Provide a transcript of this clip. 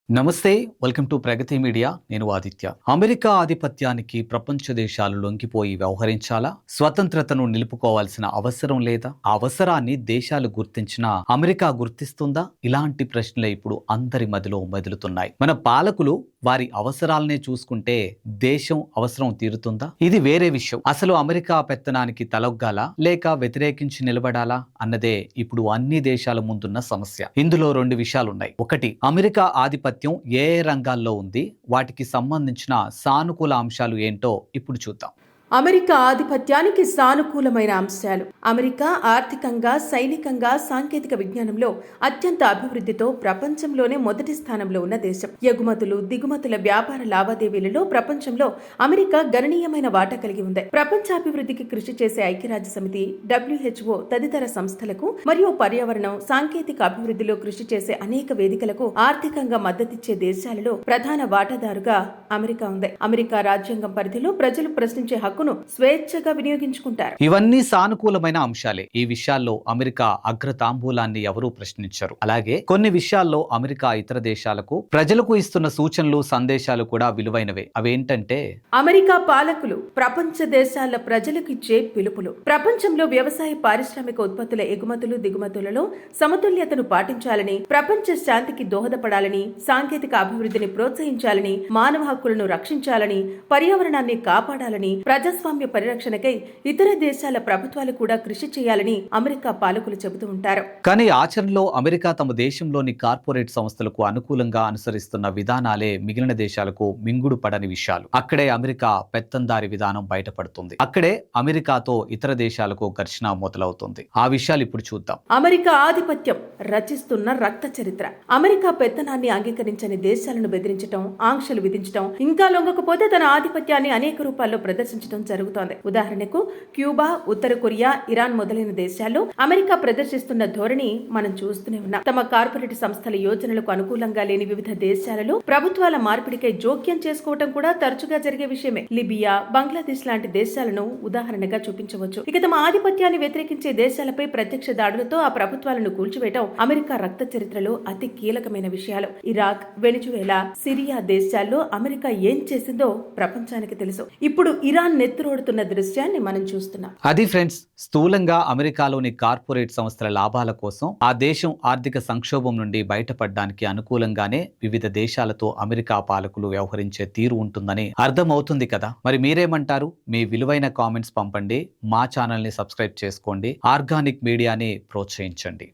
నమస్తే, welcome to Pragathi media. నేను Aditya. America ఆధిపత్యానికి ప్రపంచ దేశాలు లొంగిపోయి వ్యవహరించాలా? స్వతంత్రతను నిలుపుకోవాల్సిన అవసరం లేదా? ఆ అవసరాన్ని దేశాలు గుర్తించినా అమెరికా గుర్తిస్తుందా? ఇలాంటి ప్రశ్నలే ఇప్పుడు అందరి మదిలో మెదులుతున్నాయి. మన పాలకులు వారి అవసరాలనే చూసుకుంటే దేశం అవసరం తీరుతుందా? ఇది వేరే విషయం. అసలు అమెరికా పెత్తనానికి తలొగ్గాలా లేక వ్యతిరేకించి నిలబడాలా అన్నదే ఇప్పుడు అన్ని దేశాల ముందున్న సమస్య. ఇందులో రెండు విషయాలున్నాయి. ఒకటి, అమెరికా ఆధిపత్యం ఏ ఏ రంగాల్లో ఉంది, వాటికి సంబంధించిన సానుకూల అంశాలు ఏంటో ఇప్పుడు చూద్దాం. అమెరికా ఆధిపత్యానికి సానుకూలమైన అంశాలు. అమెరికా ఆర్థికంగా, సైనికంగా, సాంకేతిక విజ్ఞానంలో అత్యంత అభివృద్ధితో ప్రపంచంలోనే మొదటి స్థానంలో ఉన్న దేశం. ఎగుమతులు, దిగుమతుల వ్యాపార లావాదేవీలలో ప్రపంచంలో అమెరికా గణనీయమైన వాటా కలిగి ఉంది. ప్రపంచాభివృద్ధికి కృషి చేసే ఐక్యరాజ్య సమితి, WHO తదితర సంస్థలకు మరియు పర్యావరణం, సాంకేతిక అభివృద్ధిలో కృషి చేసే అనేక వేదికలకు ఆర్థికంగా మద్దతిచ్చే దేశాలలో ప్రధాన వాటాదారుగా అమెరికా ఉంది. అమెరికా రాజ్యాంగం పరిధిలో ప్రజలు ప్రశ్నించే హక్కును స్వేచ్ఛగా వినియోగించుకుంటారు. ఇవన్నీ సానుకూలమైన అంశాలే. ఈ విషయాల్లో అమెరికా అగ్రతాంబూలాన్ని ఎవరూ ప్రశ్నించరు. అలాగే కొన్ని విషయాల్లో అమెరికా ఇతర దేశాలకు, ప్రజలకు ఇస్తున్న సూచనలు, సందేశాలు కూడా విలువైనవే. అవేంటంటే, అమెరికా పాలకులు ప్రపంచ దేశాల ప్రజలకు ఇచ్చే పిలుపులు. ప్రపంచంలో వ్యవసాయ, పారిశ్రామిక ఉత్పత్తుల ఎగుమతులు, దిగుమతులలో సమతుల్యతను పాటించాలని, ప్రపంచ శాంతికి దోహదపడాలని, సాంకేతిక అభివృద్ధిని ప్రోత్సహించాలని, మానవ హక్కులను రక్షించాలని, పర్యావరణాన్ని కాపాడాలని, ప్రజాస్వామ్య పరిరక్షణకై ఇతర దేశాల ప్రభుత్వాలు కూడా కృషి చేయాలని అమెరికా పాలకులు చెబుతూ ఉంటారు. కానీ ఆచరణలో అమెరికా తమ దేశంలోని కార్పొరేట్ సంస్థలకు అనుకూలంగా అనుసరిస్తున్న విధానాలే మిగిలిన దేశాలకు మింగుడు పడని విషయాలు. అక్కడే అమెరికా పెత్తందారి విధానం బయటపడుతుంది. అక్కడే అమెరికాతో ఇతర దేశాలకు ఘర్షణ మొదలవుతుంది. ఆ విషయాలు ఇప్పుడు చూద్దాం. అమెరికా ఆధిపత్యం రచిస్తున్న రక్త చరిత్ర. అమెరికా పెత్తనాన్ని అంగీకరించని దేశాలను బెదిరించడం, ఆంక్షలు విధించడం, ఇంకా లొంగకపోతే తన ఆధిపత్యాన్ని అనేక రూపాల్లో ప్రదర్శించడం జరుగుతోంది. ఉదాహరణకు క్యూబా, ఉత్తర కొరియా, ఇరాన్ మొదలైన దేశాల్లో అమెరికా ప్రదర్శిస్తున్న ధోరణి మనం చూస్తూనే ఉన్నాం. తమ కార్పొరేట్ సంస్థల యోజనలకు అనుకూలంగా లేని వివిధ దేశాలలో ప్రభుత్వాల మార్పిడికై జోక్యం చేసుకోవడం కూడా తరచుగా జరిగే విషయమే. లిబియా, బంగ్లాదేశ్ లాంటి దేశాలను ఉదాహరణగా చూపించవచ్చు. ఇక తమ ఆధిపత్యాన్ని వ్యతిరేకించే దేశాలపై ప్రత్యక్ష దాడులతో ఆ ప్రభుత్వాలను కూల్చివేయడం అమెరికా రక్త చరిత్రలో అతి కీలకమైన విషయాలు. ఇరాక్, వెనిజువేలా, సిరియా దేశాల్లో అమెరికా ఏం చేసిందో ప్రపంచానికి తెలుసు. ఇప్పుడు ఇరాన్ నెత్తురోడుతున్న దృశ్యాన్ని మనం చూస్తున్నాం. అది ఫ్రెండ్స్, స్థూలంగా అమెరికాలోని కార్పొరేట్ సంస్థల లాభాల కోసం ఆ దేశం ఆర్థిక సంక్షోభం నుండి బయటపడడానికి అనుకూలంగానే వివిధ దేశాలతో అమెరికా పాలకులు వ్యవహరించే తీరు ఉంటుందని అర్థమవుతుంది కదా. మరి మీరేమంటారు? మీ విలువైన కామెంట్స్ పంపండి. మా ఛానల్ ని సబ్స్క్రైబ్ చేసుకోండి. ఆర్గానిక్ మీడియాని ప్రోత్సహించండి.